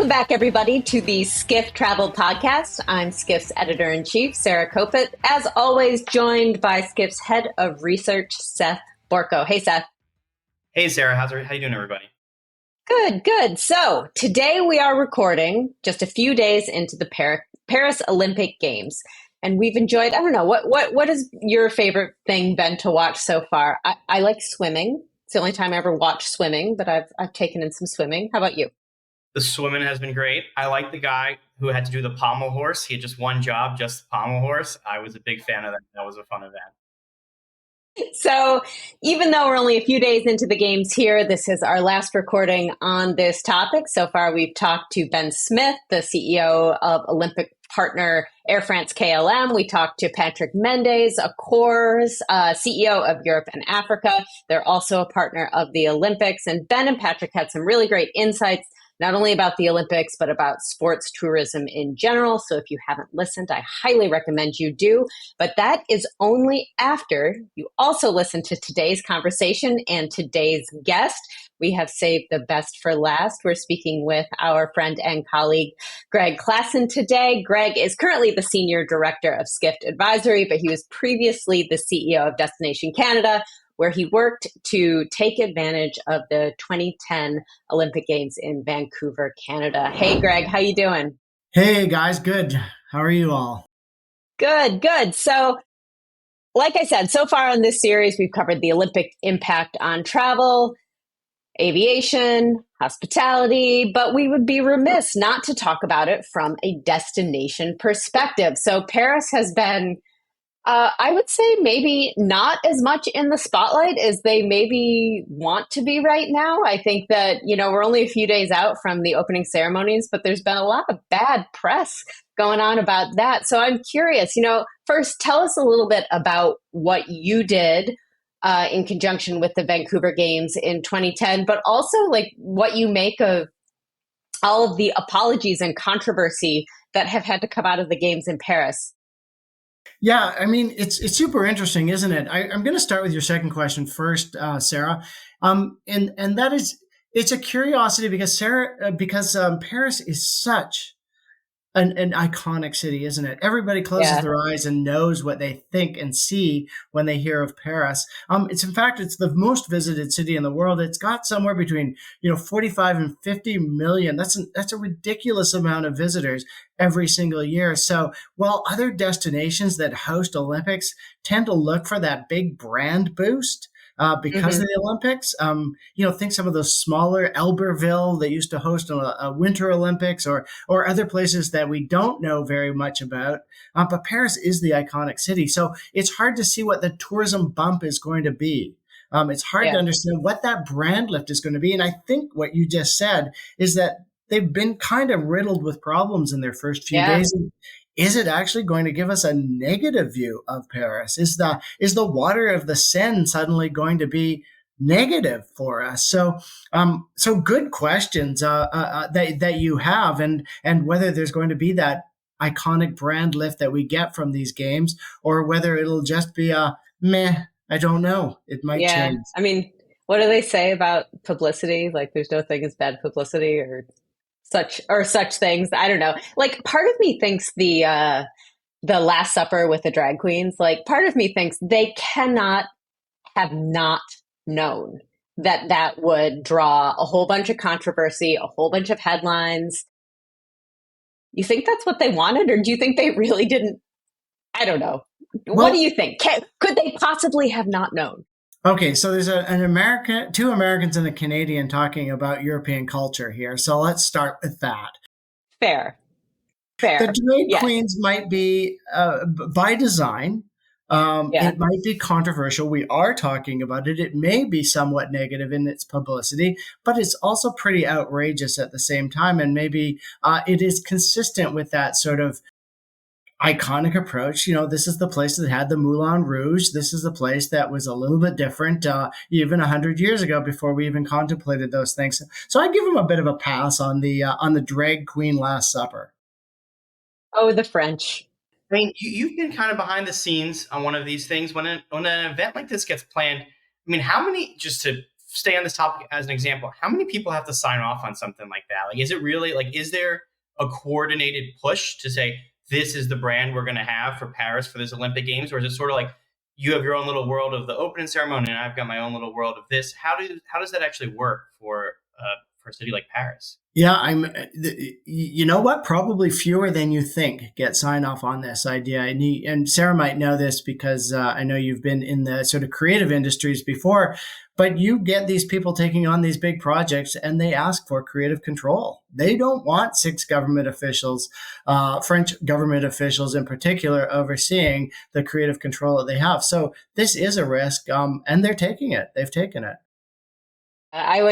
Welcome back, everybody, to the Skift Travel Podcast. I'm Skift's editor-in-chief, Sarah Kopit, as always, joined by Skift's head of research, Seth Borko. Hey, Seth. Hey, Sarah. How you doing, everybody? Good. So today we are recording just a few days into the Paris Olympic Games. And we've enjoyed, I don't know, what is your favorite thing been to watch so far? I like swimming. It's the only time I ever watched swimming, but I've taken in some swimming. How about you? The swimming has been great. I like the guy who had to do the pommel horse. He had just one job, just the pommel horse. I was a big fan of that. That was a fun event. So even though we're only a few days into the games here, this is our last recording on this topic. So far, we've talked to Ben Smith, the CEO of Olympic partner Air France KLM. We talked to Patrick Mendes, Accor's CEO of Europe and Africa. They're also a partner of the Olympics. And Ben and Patrick had some really great insights, not only about the Olympics, but about sports tourism in general. So if you haven't listened, I highly recommend you do. But that is only after you also listen to today's conversation and today's guest. We have saved the best for last. We're speaking with our friend and colleague, Greg Klassen, today. Greg is currently the Senior Director of Skift Advisory, but he was previously the CEO of Destination Canada, where he worked to take advantage of the 2010 Olympic Games in Vancouver, Canada. Hey, Greg, how you doing? Hey, guys. Good. How are you all? Good. So, like I said, so far on this series, we've covered the Olympic impact on travel, aviation, hospitality, but we would be remiss not to talk about it from a destination perspective. So Paris has been, I would say, maybe not as much in the spotlight as they maybe want to be right now. I think that, we're only a few days out from the opening ceremonies, but there's been a lot of bad press going on about that. So I'm curious, first tell us a little bit about what you did in conjunction with the Vancouver Games in 2010, but also like what you make of all of the apologies and controversy that have had to come out of the Games in Paris. Yeah, I mean, it's super interesting, isn't it? I'm going to start with your second question first, Sarah. And that is, it's a curiosity because Paris is such an iconic city, isn't it? Everybody closes their eyes and knows what they think and see when they hear of Paris. It's the most visited city in the world. It's got somewhere between 45 and 50 million. That's a ridiculous amount of visitors every single year. So while other destinations that host Olympics tend to look for that big brand boost, because of the Olympics, think some of those smaller Albertville that used to host a Winter Olympics or other places that we don't know very much about. But Paris is the iconic city. So it's hard to see what the tourism bump is going to be. It's hard to understand what that brand lift is going to be. And I think what you just said is that they've been kind of riddled with problems in their first few days. Is it actually going to give us a negative view of Paris? Is the water of the Seine suddenly going to be negative for us? So good questions that you have, and whether there's going to be that iconic brand lift that we get from these games, or whether it'll just be a meh. I don't know. It might change. I mean, what do they say about publicity? Like, there's no thing as bad publicity or such things. I don't know. Like, part of me thinks the Last Supper with the drag queens, like, part of me thinks they cannot have not known that would draw a whole bunch of controversy, a whole bunch of headlines. You think that's what they wanted, or do you think they really didn't? I don't know. What do you think? Could they possibly have not known? Okay, so there's two Americans and a Canadian talking about European culture here. So let's start with that. Fair. The drag queens might be by design. It might be controversial. We are talking about it. It may be somewhat negative in its publicity, but it's also pretty outrageous at the same time. And maybe it is consistent with that sort of iconic approach. This is the place that had the Moulin Rouge. This is the place that was a little bit different even 100 years ago before we even contemplated those things. So I give them a bit of a pass on the drag queen Last Supper. Oh, the French. I mean, you've been kind of behind the scenes on one of these things. When an event like this gets planned, I mean, how many, just to stay on this topic as an example, how many people have to sign off on something like that? Like, is it really like, is there a coordinated push to say, this is the brand we're going to have for Paris for this Olympic Games? Or is it sort of like you have your own little world of the opening ceremony and I've got my own little world of this? How does that actually work for a city like Paris? Yeah, you know what? Probably fewer than you think get sign off on this idea. And Sarah might know this because I know you've been in the sort of creative industries before, but you get these people taking on these big projects and they ask for creative control. They don't want six government officials, French government officials in particular, overseeing the creative control that they have. So this is a risk, and they're taking it. They've taken it. I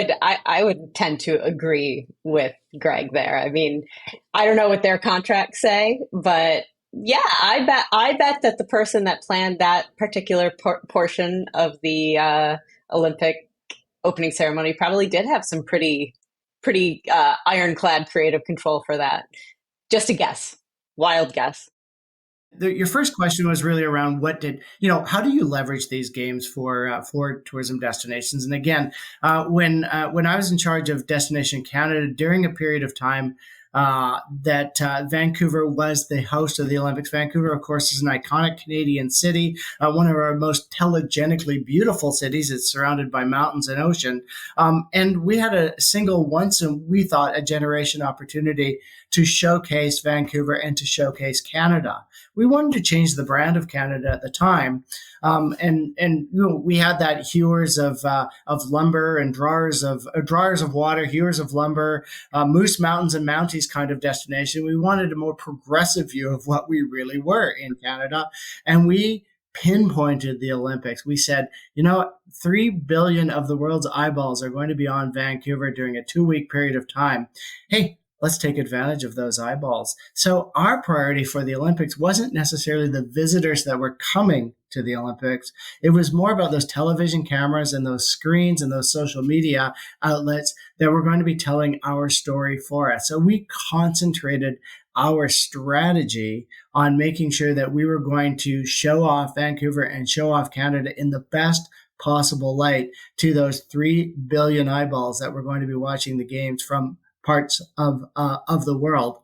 would tend to agree with Greg there. I mean, I don't know what their contracts say, but yeah, I bet that the person that planned that particular portion of the Olympic opening ceremony probably did have some pretty ironclad creative control for that. Just a guess, wild guess. Your first question was really around how do you leverage these games for tourism destinations? And again, when I was in charge of Destination Canada during a period of time that Vancouver was the host of the Olympics. Vancouver, of course, is an iconic Canadian city, one of our most telegenically beautiful cities. It's surrounded by mountains and ocean. And we had a single once, and we thought a generation opportunity to showcase Vancouver and to showcase Canada. We wanted to change the brand of Canada at the time. We had that hewers of lumber and drawers of water, hewers of lumber, Moose Mountains and Mounties kind of destination. We wanted a more progressive view of what we really were in Canada, and we pinpointed the Olympics. We said, 3 billion of the world's eyeballs are going to be on Vancouver during a 2-week period of time. Hey, let's take advantage of those eyeballs. So our priority for the Olympics wasn't necessarily the visitors that were coming to the Olympics. It was more about those television cameras and those screens and those social media outlets that were going to be telling our story for us. So we concentrated our strategy on making sure that we were going to show off Vancouver and show off Canada in the best possible light to those 3 billion eyeballs that were going to be watching the games from parts of the world.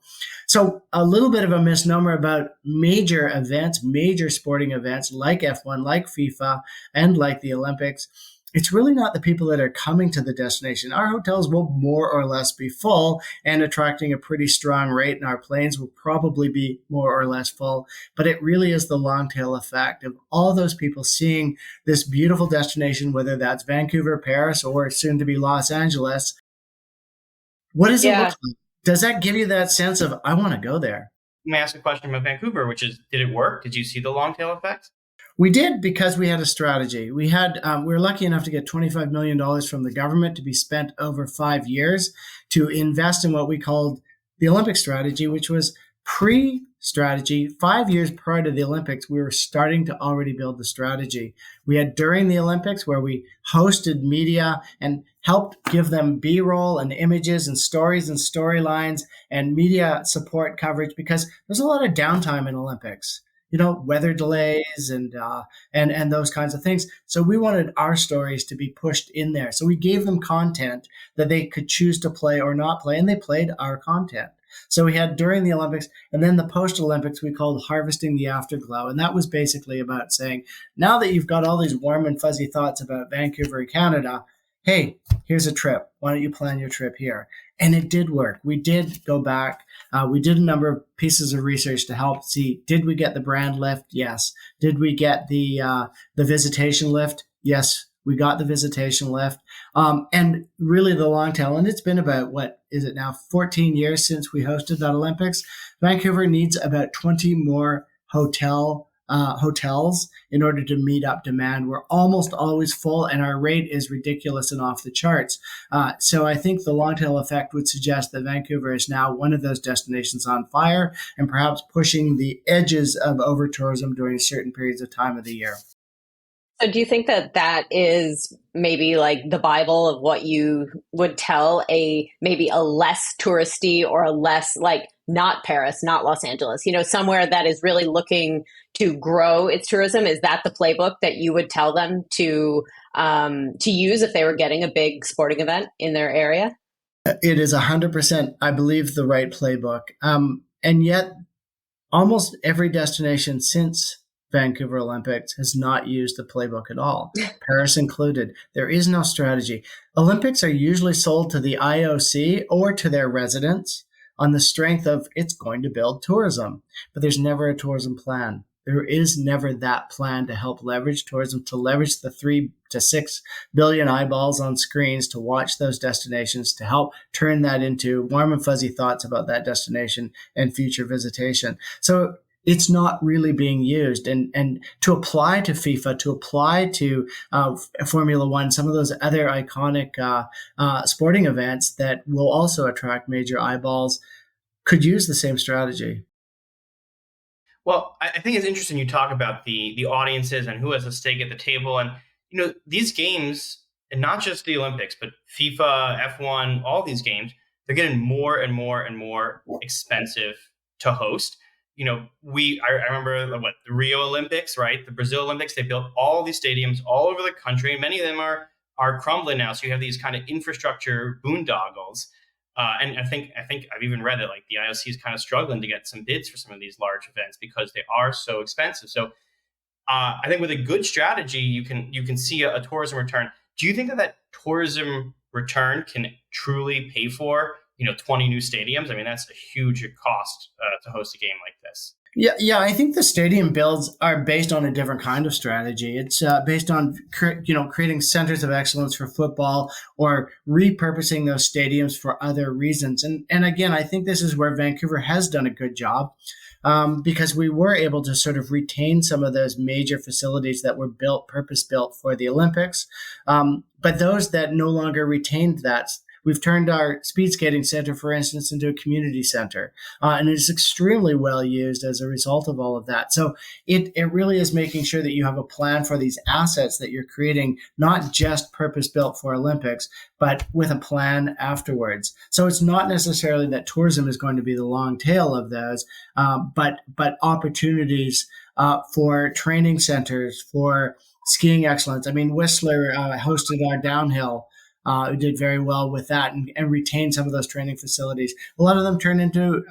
So a little bit of a misnomer about major events, major sporting events like F1, like FIFA, and like the Olympics. It's really not the people that are coming to the destination. Our hotels will more or less be full and attracting a pretty strong rate, and our planes will probably be more or less full. But it really is the long tail effect of all those people seeing this beautiful destination, whether that's Vancouver, Paris, or soon to be Los Angeles. What does it look like? Does that give you that sense of, I want to go there? Let me ask a question about Vancouver, which is, did it work? Did you see the long tail effect? We did, because we had a strategy. We were lucky enough to get $25 million from the government to be spent over 5 years to invest in what we called the Olympic strategy, which was pre-strategy. 5 years prior to the Olympics, we were starting to already build the strategy. We had during the Olympics, where we hosted media and helped give them B-roll and images and stories and storylines and media support coverage, because there's a lot of downtime in Olympics. Weather delays and those kinds of things. So we wanted our stories to be pushed in there. So we gave them content that they could choose to play or not play, and they played our content. So we had during the Olympics, and then the post-Olympics we called Harvesting the Afterglow. And that was basically about saying, now that you've got all these warm and fuzzy thoughts about Vancouver and Canada, hey, here's a trip. Why don't you plan your trip here? And it did work. We did go back. We did a number of pieces of research to help see, did we get the brand lift? Yes. Did we get the visitation lift? Yes, we got the visitation lift. And really the long tail, and it's been about, 14 years since we hosted that Olympics. Vancouver needs about 20 more hotels in order to meet up demand. We're almost always full, and our rate is ridiculous and off the charts. So I think the long tail effect would suggest that Vancouver is now one of those destinations on fire, and perhaps pushing the edges of over tourism during certain periods of time of the year. So do you think that is maybe like the Bible of what you would tell maybe a less touristy or a less, like, not Paris, not Los Angeles, somewhere that is really looking to grow its tourism? Is that the playbook that you would tell them to use if they were getting a big sporting event in their area? It is 100%, I believe, the right playbook. And yet, almost every destination since Vancouver Olympics has not used the playbook at all, Paris included. There is no strategy. Olympics are usually sold to the IOC or to their residents on the strength of it's going to build tourism, but there's never a tourism plan. There is never that plan to help leverage tourism, to leverage the 3 to 6 billion eyeballs on screens to watch those destinations, to help turn that into warm and fuzzy thoughts about that destination and future visitation. So it's not really being used. And to apply to FIFA, to apply to Formula One, some of those other iconic sporting events that will also attract major eyeballs, could use the same strategy. Well, I think it's interesting you talk about the audiences and who has a stake at the table. And, these games, and not just the Olympics, but FIFA, F1, all these games, they're getting more and more and more expensive to host. I remember the Rio Olympics, right? The Brazil Olympics, they built all these stadiums all over the country. Many of them are crumbling now. So you have these kind of infrastructure boondoggles. And I think I've even read that the IOC is kind of struggling to get some bids for some of these large events because they are so expensive. So I think with a good strategy, you can see a tourism return. Do you think that tourism return can truly pay for 20 new stadiums? I mean, that's a huge cost to host a game like this. Yeah. I think the stadium builds are based on a different kind of strategy. It's based on creating centers of excellence for football or repurposing those stadiums for other reasons. And again, I think this is where Vancouver has done a good job. Because we were able to sort of retain some of those major facilities that were purpose-built for the Olympics. But those that no longer retained that, we've turned our speed skating center, for instance, into a community center. And it's extremely well used as a result of all of that. So it really is making sure that you have a plan for these assets that you're creating, not just purpose-built for Olympics, but with a plan afterwards. So it's not necessarily that tourism is going to be the long tail of those, but opportunities for training centers, for skiing excellence. I mean, Whistler hosted our downhill. Who did very well with that and retained some of those training facilities. A lot of them turned into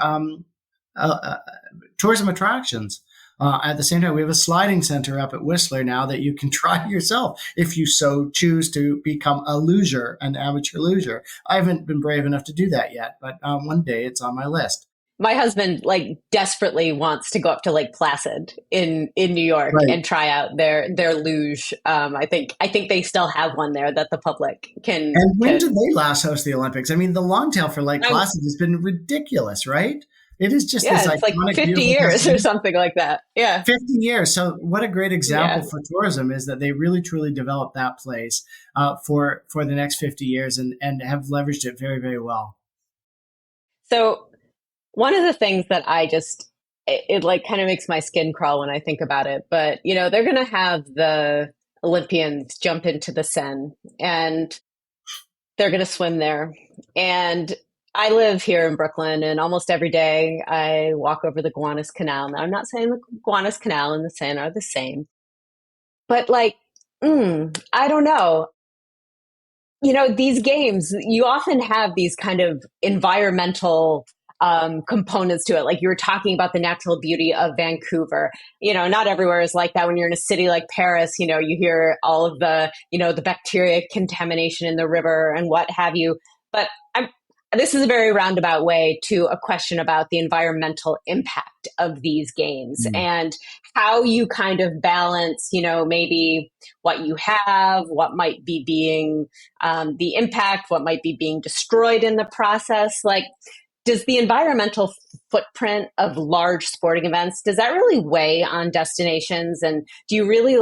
tourism attractions. At the same time, we have a sliding center up at Whistler now that you can try yourself if you so choose to become an amateur luger. I haven't been brave enough to do that yet, but one day it's on my list. My husband desperately wants to go up to Lake Placid in New York, right, and try out their luge. I think they still have one there that the public can. And when did they last host the Olympics? I mean, the long tail for Lake Placid has been ridiculous, right? It is just this it's iconic, 50 years or something like that. Yeah, 50 years. So what a great example for tourism is that they really truly developed that place for the next 50 years and have leveraged it very, very well. So one of the things that it kind of makes my skin crawl when I think about it, but they're going to have the Olympians jump into the Seine and they're going to swim there. And I live here in Brooklyn, and almost every day I walk over the Gowanus Canal. Now, I'm not saying the Gowanus Canal and the Seine are the same, but I don't know. These games, you often have these kind of environmental components to it. Like you were talking about the natural beauty of Vancouver. Not everywhere is like that. When you're in a city like Paris, you hear all of the, the bacteria contamination in the river and what have you. But this is a very roundabout way to a question about the environmental impact of these games and how you kind of balance, maybe what you have, what might be being the impact, what might be being destroyed in the process. Does the environmental footprint of large sporting events, does that really weigh on destinations? And do you really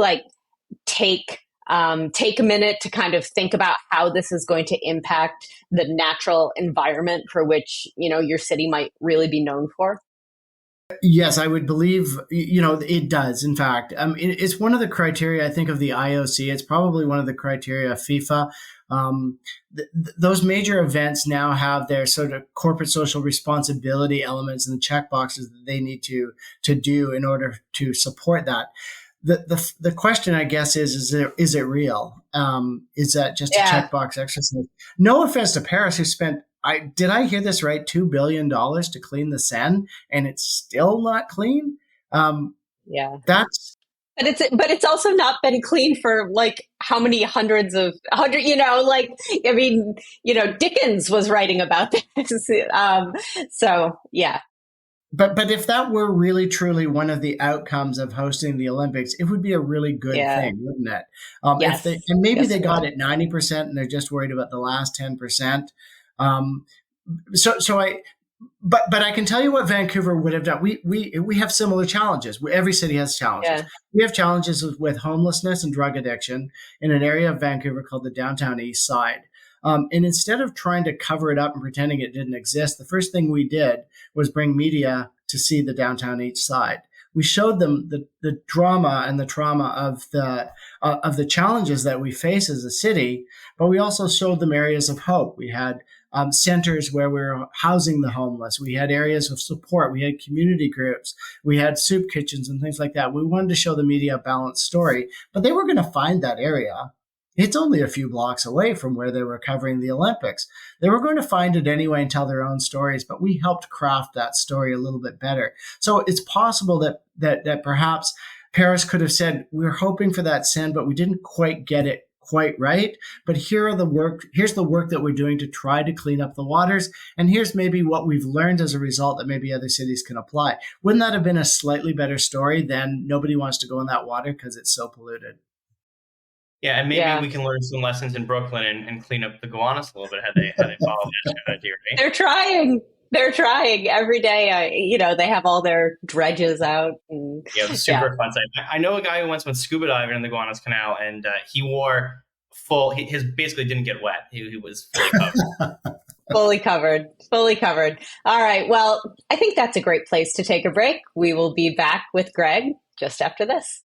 take a minute to kind of think about how this is going to impact the natural environment for which, your city might really be known for? Yes, I would believe, it does. In fact, it's one of the criteria, I think, of the IOC. It's probably one of the criteria of FIFA. Those major events now have their sort of corporate social responsibility elements and the check boxes that they need to do in order to support that. The question, I guess, is it real? Is that just a Yeah. checkbox exercise? No offense to Paris, who spent, did I hear this right? $2 billion to clean the Seine, and it's still not clean. Yeah. That's But it's also not been clean for like how many like, I mean, Dickens was writing about this. So yeah. but if that were really truly one of the outcomes of hosting the Olympics, it would be a really good Yeah. thing, wouldn't it? If Yes. they and maybe Yes, they it got would. it 90% and they're just worried about the last 10%. Um, so I but I can tell you what Vancouver would have done. We have similar challenges. Every city has challenges. Yeah. We have challenges with homelessness and drug addiction in an area of Vancouver called the downtown east side. And instead of trying to cover it up and pretending it didn't exist, the first thing we did was bring media to see the downtown east side. We showed them the drama and the trauma of the challenges that we face as a city, but we also showed them areas of hope. We had centers where we were housing the homeless. We had areas of support. We had community groups. We had soup kitchens and things like that. We wanted to show the media a balanced story, but they were going to find that area. It's only a few blocks away from where they were covering the Olympics. They were going to find it anyway and tell their own stories, but we helped craft that story a little bit better. So it's possible that perhaps Paris could have said, we're hoping for that send, but we didn't quite get it quite right. But here's the work that we're doing to try to clean up the waters. And here's maybe what we've learned as a result that maybe other cities can apply. Wouldn't that have been a slightly better story than nobody wants to go in that water because it's so polluted? Yeah, and maybe Yeah. we can learn some lessons in Brooklyn and clean up the Gowanus a little bit had they followed that strategy, right? They're trying. They're trying every day. They have all their dredges out. And, Yeah, it was yeah. super fun site. I know a guy who once went scuba diving in the Gowanus Canal, and he wore his basically didn't get wet. He was fully covered. Fully covered. Fully covered. All right. Well, I think that's a great place to take a break. We will be back with Greg just after this.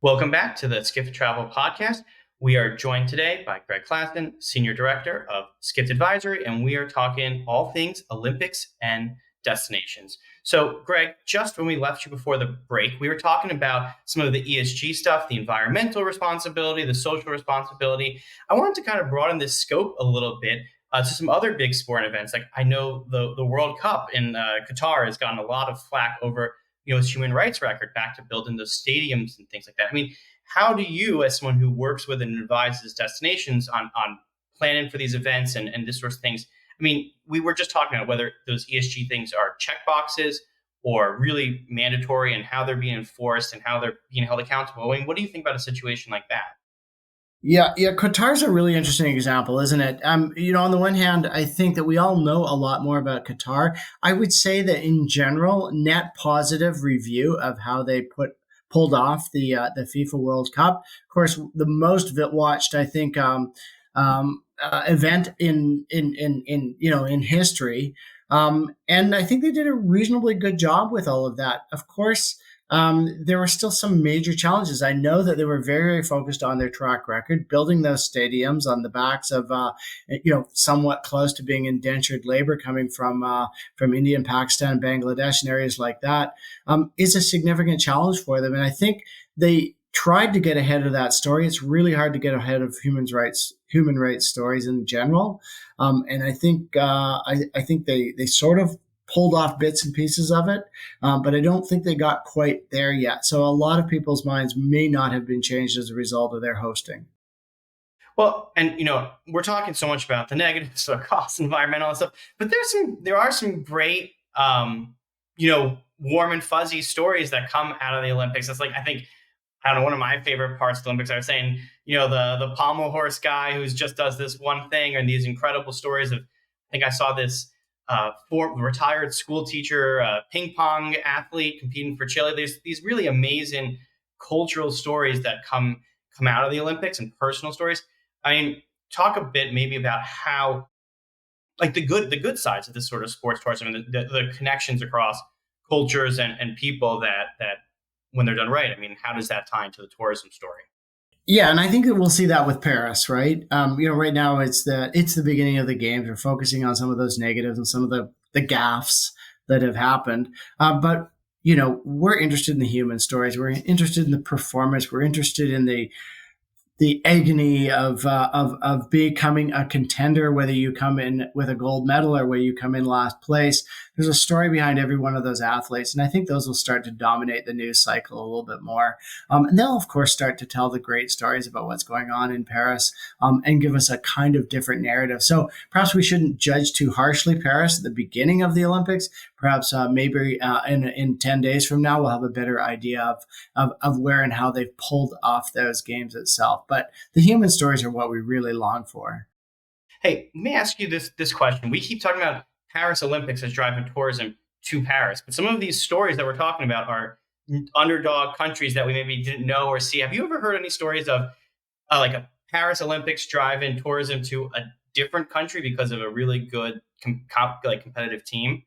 Welcome back to the Skift Travel Podcast. We are joined today by Greg Klassen, Senior Director of Skift Advisory, and we are talking all things Olympics and destinations. So, Greg, just when we left you before the break, we were talking about some of the ESG stuff, the environmental responsibility, the social responsibility. I wanted to kind of broaden this scope a little bit to some other big sporting events. Like I know the World Cup in Qatar has gotten a lot of flack over its human rights record back to building those stadiums and things like that. I mean, how do you, as someone who works with and advises destinations on planning for these events and this sort of things? I mean, we were just talking about whether those ESG things are check boxes or really mandatory and how they're being enforced and how they're being held accountable. I mean, what do you think about a situation like that? Yeah. Qatar's a really interesting example, isn't it? On the one hand, I think that we all know a lot more about Qatar. I would say that in general, net positive review of how they pulled off the FIFA World Cup. Of course, the most watched, I think, event in history. And I think they did a reasonably good job with all of that. Of course, there were still some major challenges. I know that they were very, very focused on their track record, building those stadiums on the backs of, somewhat close to being indentured labor coming from India and Pakistan, Bangladesh, and areas like that, is a significant challenge for them. And I think they tried to get ahead of that story. It's really hard to get ahead of human rights stories in general. And I think they sort of pulled off bits and pieces of it, but I don't think they got quite there yet. So a lot of people's minds may not have been changed as a result of their hosting. Well, and we're talking so much about the negatives, so cost, environmental and stuff, but there are some great, warm and fuzzy stories that come out of the Olympics. It's like, I don't know, one of my favorite parts of the Olympics, I was saying, the pommel horse guy who just does this one thing, and these incredible stories of, I think I saw this retired school teacher, ping pong athlete competing for Chile. There's these really amazing cultural stories that come out of the Olympics and personal stories. I mean, talk a bit maybe about how like the good sides of this sort of sports tourism and the connections across cultures and people that when they're done right. I mean, how does that tie into the tourism story? Yeah, and I think that we'll see that with Paris, right? Right now it's the beginning of the games. We're focusing on some of those negatives and some of the gaffes that have happened, but we're interested in the human stories. We're interested in the performance. We're interested in the agony of becoming a contender, whether you come in with a gold medal or whether you come in last place. There's a story behind every one of those athletes, and I think those will start to dominate the news cycle a little bit more. And they'll, of course, start to tell the great stories about what's going on in Paris, and give us a kind of different narrative. So perhaps we shouldn't judge too harshly Paris at the beginning of the Olympics. Perhaps maybe in 10 days from now, we'll have a better idea of where and how they've pulled off those games itself. But the human stories are what we really long for. Hey, let me ask you this question. We keep talking about Paris Olympics as driving tourism to Paris, but some of these stories that we're talking about are underdog countries that we maybe didn't know or see. Have you ever heard any stories of like a Paris Olympics driving tourism to a different country because of a really good competitive team?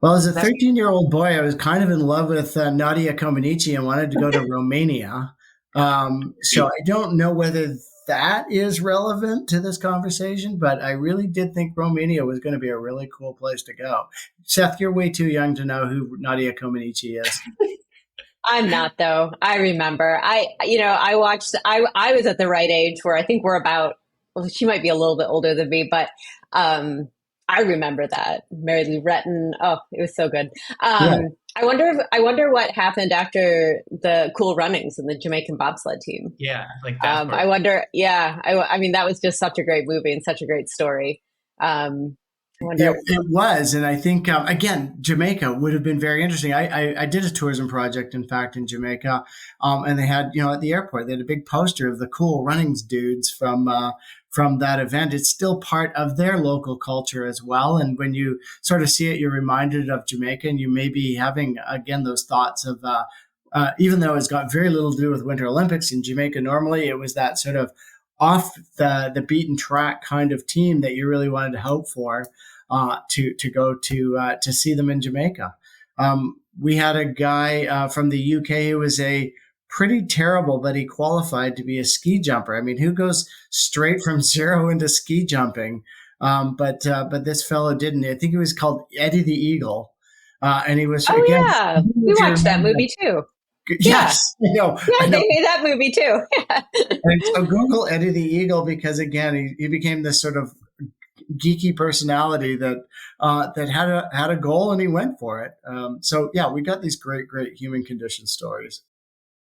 Well, as a 13-year-old boy, I was kind of in love with Nadia Comaneci and wanted to go to Romania. So I don't know whether that is relevant to this conversation, but I really did think Romania was going to be a really cool place to go. Seth, you're way too young to know who Nadia Comaneci is. I'm not, though. I remember. I watched. I was at the right age where I think we're about. Well, she might be a little bit older than me, but I remember that. Mary Lou Retton. Oh, it was so good. Yeah. I wonder what happened after the Cool Runnings and the Jamaican bobsled team. Yeah, like that. I wonder. Yeah, I mean, that was just such a great movie and such a great story. It was, and I think again, Jamaica would have been very interesting. I did a tourism project, in fact, in Jamaica, and they had at the airport they had a big poster of the Cool Runnings dudes from that event. It's still part of their local culture as well, and when you sort of see it, you're reminded of Jamaica, and you may be having again those thoughts of. Even though it's got very little to do with Winter Olympics in Jamaica, normally it was that sort of off the beaten track kind of team that you really wanted to hope for to go to see them in Jamaica. We had a guy from the UK who was a pretty terrible, but he qualified to be a ski jumper. I mean, who goes straight from zero into ski jumping? But this fellow didn't. I think he was called Eddie the Eagle, and he was. Oh again, yeah, we watched that movie too. Yes, yeah, they made that movie too. And so Google Eddie the Eagle because again, he became this sort of geeky personality that had a goal and he went for it. So yeah, we got these great human condition stories.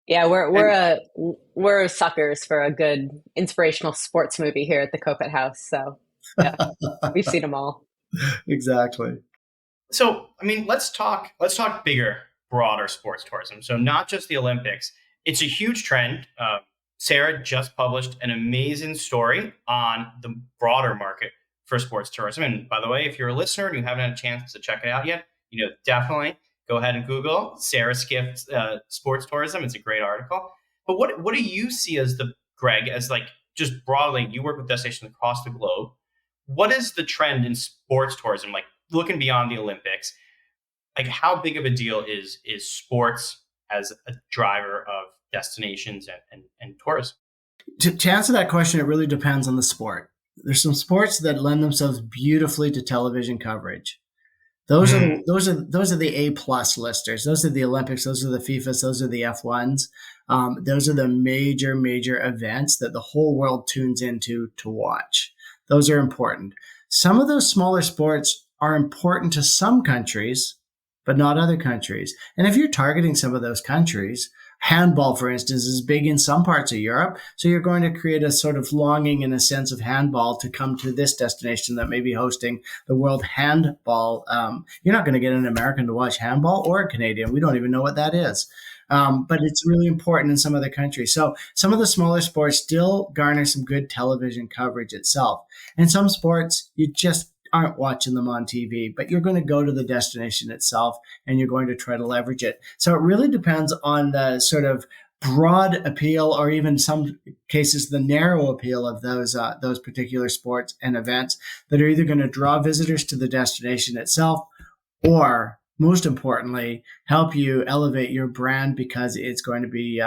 Yeah, we're suckers for a good inspirational sports movie here at the Kopit House. So yeah, we've seen them all. Exactly. So I mean, let's talk bigger, broader sports tourism. So not just the Olympics. It's a huge trend. Sarah just published an amazing story on the broader market for sports tourism. And by the way, if you're a listener and you haven't had a chance to check it out yet, definitely go ahead and Google Sarah Skift sports tourism. It's a great article. But what do you see as Greg, as like just broadly, you work with destinations across the globe. What is the trend in sports tourism? Like looking beyond the Olympics, like how big of a deal is sports as a driver of destinations and tourism? To answer that question, it really depends on the sport. There's some sports that lend themselves beautifully to television coverage. Those are the A+ listers. Those are the Olympics. Those are the FIFAs. Those are the F1s. Those are the major events that the whole world tunes into to watch. Those are important. Some of those smaller sports are important to some countries, but not other countries. And if you're targeting some of those countries, handball, for instance, is big in some parts of Europe. So you're going to create a sort of longing and a sense of handball to come to this destination that may be hosting the World Handball. You're not going to get an American to watch handball or a Canadian. We don't even know what that is. But it's really important in some other countries. So some of the smaller sports still garner some good television coverage itself. And some sports, you just aren't watching them on TV, but you're going to go to the destination itself and you're going to try to leverage it. So it really depends on the sort of broad appeal, or even some cases the narrow appeal of those particular sports and events that are either going to draw visitors to the destination itself, or most importantly, help you elevate your brand because it's going to be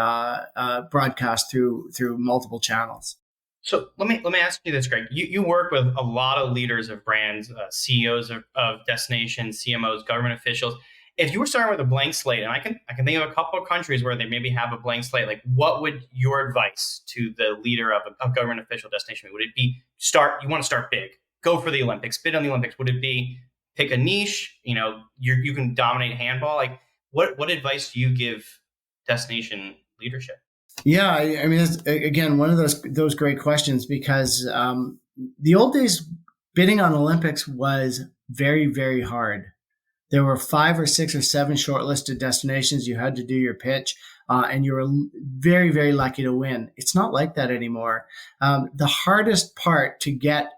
broadcast through multiple channels. So let me ask you this, Greg. You work with a lot of leaders of brands, CEOs of destinations, CMOs, government officials. If you were starting with a blank slate, and I can think of a couple of countries where they maybe have a blank slate, like what would your advice to the leader of a government official destination be? Would it be you want to start big, go for the Olympics, bid on the Olympics? Would it be pick a niche? You can dominate handball. Like what advice do you give destination leadership? Yeah, I mean, it's, again, one of those great questions, because the old days bidding on Olympics was very, very hard. There were 5 or 6 or 7 shortlisted destinations. You had to do your pitch, and you were very, very lucky to win. It's not like that anymore. The hardest part to get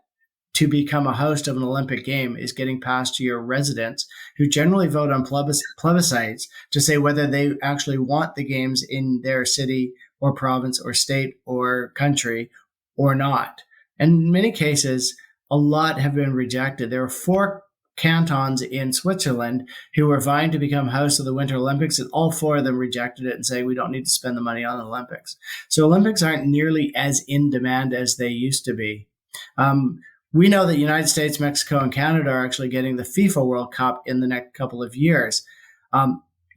to become a host of an Olympic game is getting past to your residents, who generally vote on plebiscites to say whether they actually want the games in their city or province or state or country or not. And in many cases, a lot have been rejected. There are 4 cantons in Switzerland who were vying to become hosts of the Winter Olympics, and all 4 of them rejected it and say, we don't need to spend the money on the Olympics. So Olympics aren't nearly as in demand as they used to be. We know that the United States, Mexico, and Canada are actually getting the FIFA World Cup in the next couple of years.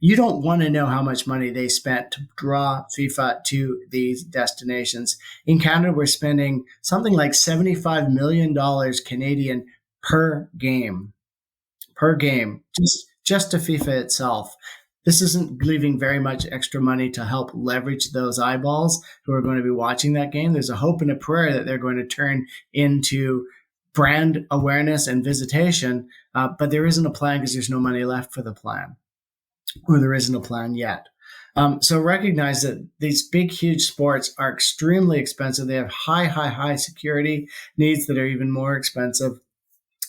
You don't want to know how much money they spent to draw FIFA to these destinations. In Canada, we're spending something like $75 million Canadian per game, just to FIFA itself. This isn't leaving very much extra money to help leverage those eyeballs who are going to be watching that game. There's a hope and a prayer that they're going to turn into brand awareness and visitation, but there isn't a plan because there's no money left for the plan, or there isn't a plan yet. So recognize that these big, huge sports are extremely expensive. They have high security needs that are even more expensive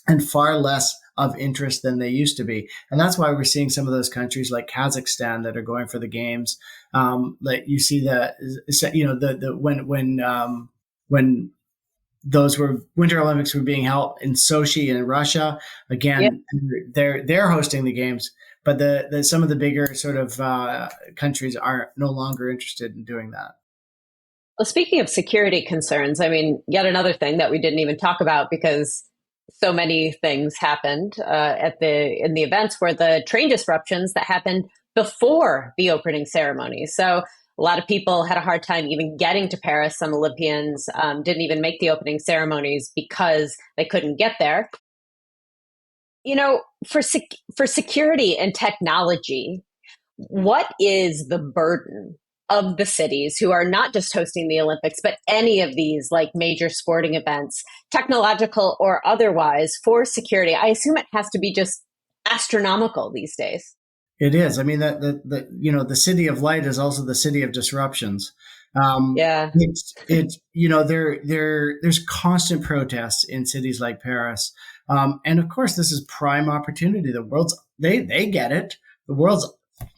and far less of interest than they used to be. And that's why we're seeing some of those countries like Kazakhstan that are going for the games. Like you see when those Winter Olympics were being held in Sochi in Russia, again, they're hosting the games, but some of the bigger sort of countries are no longer interested in doing that. Well, speaking of security concerns, I mean, yet another thing that we didn't even talk about, because so many things happened in the events, were the train disruptions that happened before the opening ceremony. So a lot of people had a hard time even getting to Paris. Some Olympians didn't even make the opening ceremonies because they couldn't get there. For security and technology, what is the burden of the cities who are not just hosting the Olympics, but any of these like major sporting events, technological or otherwise, for security? I assume it has to be just astronomical these days. It is. I mean, the city of light is also the city of disruptions. There's constant protests in cities like Paris. And of course, this is prime opportunity. They get it. The world's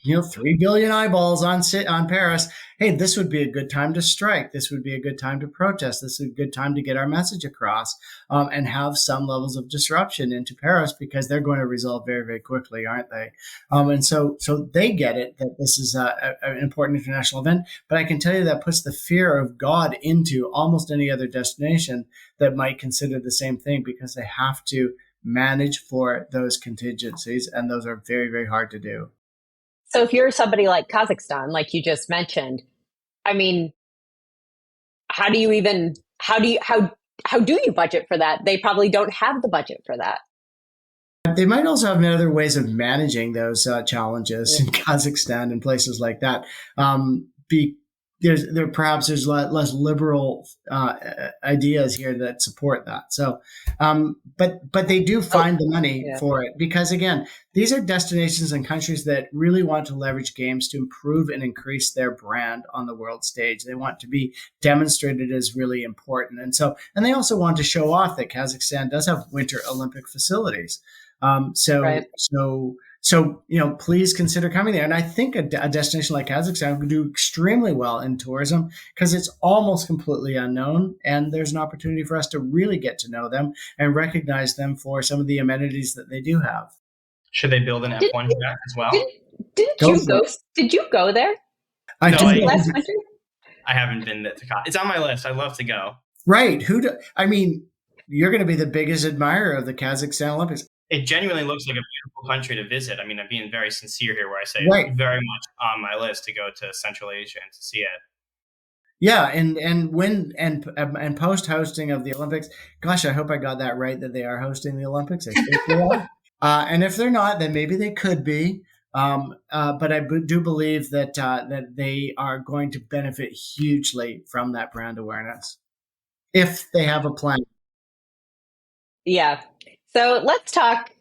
3 billion eyeballs on Paris. Hey, this would be a good time to strike. This would be a good time to protest. This is a good time to get our message across, and have some levels of disruption into Paris, because they're going to resolve very, very quickly, aren't they? And so they get it that this is an important international event. But I can tell you that puts the fear of God into almost any other destination that might consider the same thing, because they have to manage for those contingencies, and those are very, very hard to do. So if you're somebody like Kazakhstan, like you just mentioned, I mean, how do you budget for that? They probably don't have the budget for that. They might also have other ways of managing those challenges in Kazakhstan and places like that. There's less liberal ideas here that support that. So, but they do find the money for it, because again, these are destinations and countries that really want to leverage games to improve and increase their brand on the world stage. They want to be demonstrated as really important, and they also want to show off that Kazakhstan does have Winter Olympic facilities. So So, please consider coming there. And I think a destination like Kazakhstan would do extremely well in tourism because it's almost completely unknown. And there's an opportunity for us to really get to know them and recognize them for some of the amenities that they do have. Should they build an F1 track as well? Did you go there? I haven't been to Qatar. It's on my list. I'd love to go. Right. You're going to be the biggest admirer of the Kazakhstan Olympics. It genuinely looks like a beautiful country to visit. I mean, I'm being very sincere here where I say right. It's very much on my list to go to Central Asia and to see it. Yeah, and post hosting of the Olympics, gosh, I hope I got that right that they are hosting the Olympics. I think they are. And if they're not, then maybe they could be. But I do believe that they are going to benefit hugely from that brand awareness if they have a plan. Yeah. So let's talk.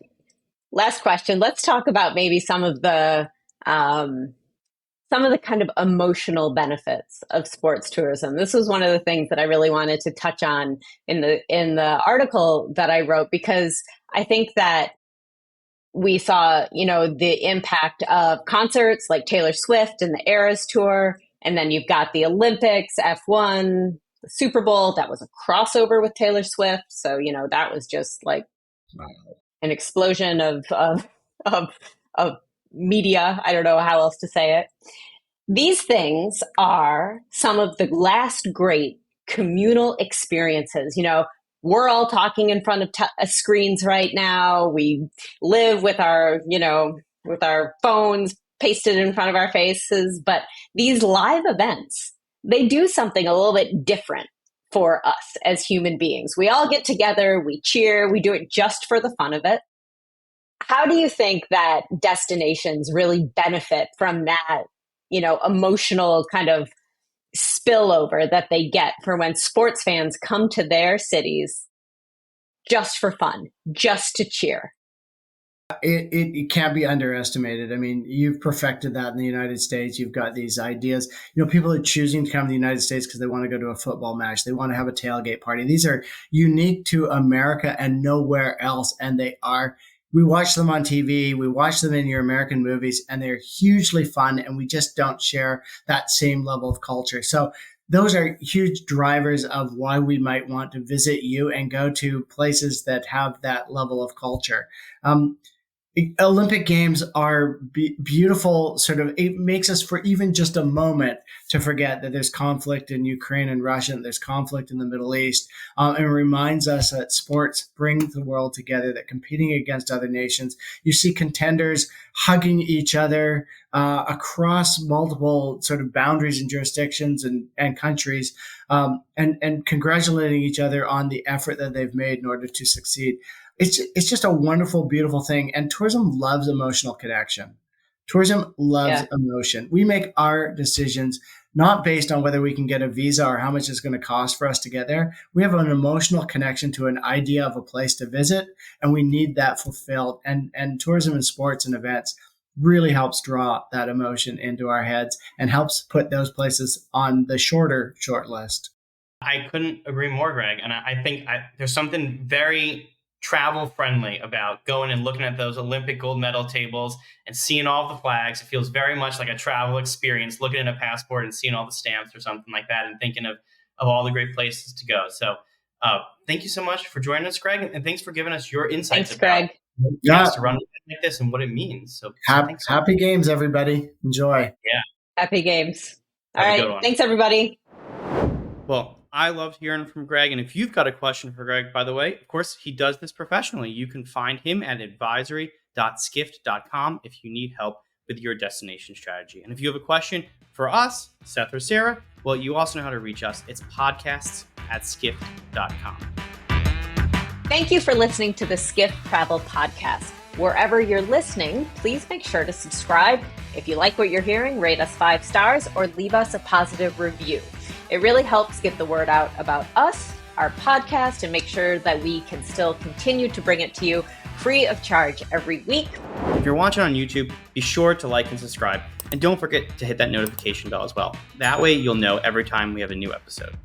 Last question. Let's talk about maybe some of the kind of emotional benefits of sports tourism. This was one of the things that I really wanted to touch on in the article that I wrote, because I think that we saw, the impact of concerts like Taylor Swift and the Eras Tour, and then you've got the Olympics, F1, the Super Bowl. That was a crossover with Taylor Swift, so that was just like an explosion of media. I don't know how else to say it. These things are some of the last great communal experiences. We're all talking in front of screens right now. We live with our phones pasted in front of our faces. But these live events, they do something a little bit different for us as human beings. We all get together, we cheer, we do it just for the fun of it. How do you think that destinations really benefit from that, emotional kind of spillover that they get for when sports fans come to their cities just for fun, just to cheer? It can't be underestimated. I mean, you've perfected that in the United States. You've got these ideas. People are choosing to come to the United States because they want to go to a football match. They want to have a tailgate party. These are unique to America and nowhere else. And we watch them on TV. We watch them in your American movies, and they're hugely fun. And we just don't share that same level of culture. So those are huge drivers of why we might want to visit you and go to places that have that level of culture. Olympic Games are beautiful. It makes us for even just a moment to forget that there's conflict in Ukraine and Russia, and there's conflict in the Middle East, and reminds us that sports bring the world together, that competing against other nations, you see contenders hugging each other across multiple sort of boundaries and jurisdictions and countries, and congratulating each other on the effort that they've made in order to succeed. It's just a wonderful, beautiful thing. And tourism loves emotional connection. Tourism loves emotion. We make our decisions not based on whether we can get a visa or how much it's going to cost for us to get there. We have an emotional connection to an idea of a place to visit, and we need that fulfilled. And tourism and sports and events really helps draw that emotion into our heads and helps put those places on the short list. I couldn't agree more, Greg. And I think there's something very travel friendly about going and looking at those Olympic gold medal tables and seeing all the flags. It feels very much like a travel experience, looking at a passport and seeing all the stamps or something like that, and thinking of all the great places to go. So thank you so much for joining us, Greg, and thanks for giving us your insights. Thanks, Greg. To run like this and what it means. So happy games, everybody. Enjoy. Yeah. Happy games. All right. Thanks, everybody. Well, I loved hearing from Greg. And if you've got a question for Greg, by the way, of course, he does this professionally. You can find him at advisory.skift.com if you need help with your destination strategy. And if you have a question for us, Seth or Sarah, well, you also know how to reach us. It's podcasts@skift.com. Thank you for listening to the Skift Travel Podcast. Wherever you're listening, please make sure to subscribe. If you like what you're hearing, rate us 5 stars or leave us a positive review. It really helps get the word out about us, our podcast, and make sure that we can still continue to bring it to you free of charge every week. If you're watching on YouTube, be sure to like and subscribe. And don't forget to hit that notification bell as well. That way you'll know every time we have a new episode.